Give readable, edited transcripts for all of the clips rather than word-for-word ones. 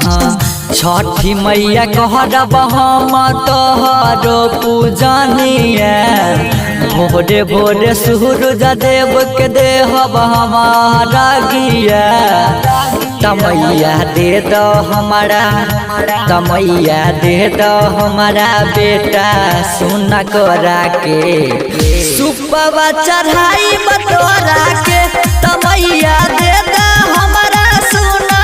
छठी मैया कहब हम तोहरो पूजनिया भोरे भोरे सूरज देव के देहब हमारा गिया तमैया दे दो हमारा तमैया दे दो हमारा बेटा सुना करा के सुपवा चढ़ाई बतोरा के तमैया दे दो हमारा सुना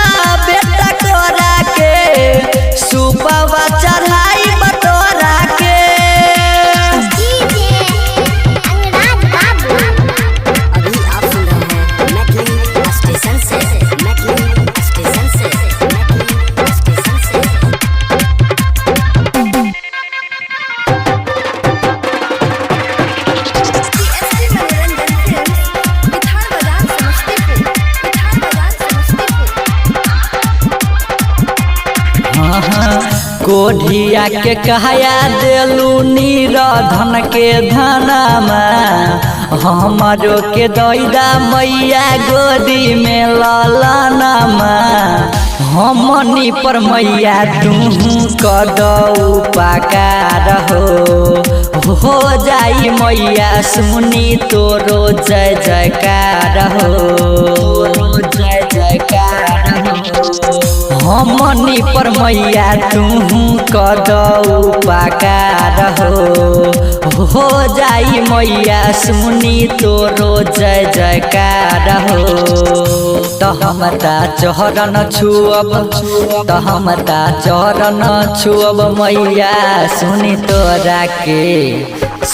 बेटा करा के सुपवा चढ़ाई बतोरा के। कोढ़िया के कहया देलू नीरधन के धनमा हमारो के दैदा मैया गोदी में ललनमा हमनी पर मैया तू कदऊ पकार हो जाई मैया सुनी तोरो जय जयकार हो जय जयकार हमनी पर मैया तू कदऊ पकार हो जाई मैया सुनी तोरो जय जयकार हो तो हम ता चरण छुअब तो हम ता चरण छुअब मैया सुनी तोरा के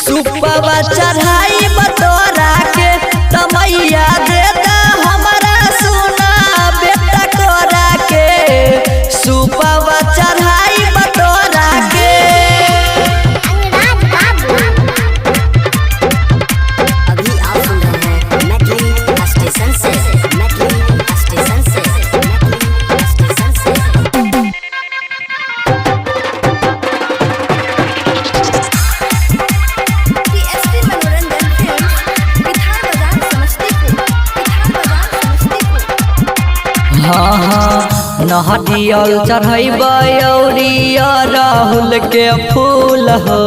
सुपवा चढ़ाई बतोरा के तो मैया दे दा हमारा सुना बेटा तोरा के सुपवा चढ़ाई बतोरा के। अभी आप सुन रहे हैं मैथिली स्टेशन से नहरियल चढ़ब राहुल के फूल हो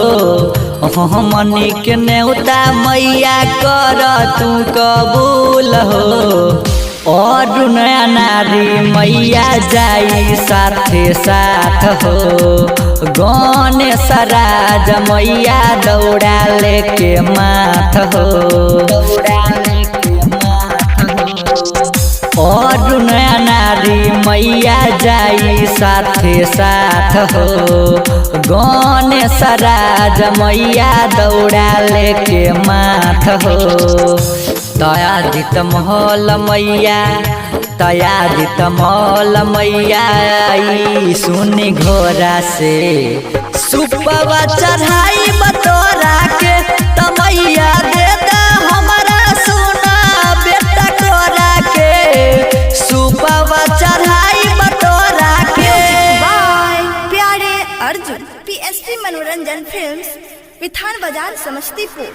हमनी के नेवता मैया कर तू कबूल हो और नया नारी मैया जाई साथे साथ हो गणेश राज मैया दौड़ा लेके माथ हो और नया नारी मैया जाई साथे साथ हो गणेश राज मैया दौड़ा लेके माथ हो तयादित महल मैया तयादित महल मैया आई सुनी घोड़ा से सुपवा चढ़ाई बतोरा के तमैया दे दा हमारा सुना बेटा तोरा के सुपवा चढ़ाई बतोरा के। प्यारे अर्जुन पीएसपी मनोरंजन फिल्म्स विधान बाजार समस्तीपुर।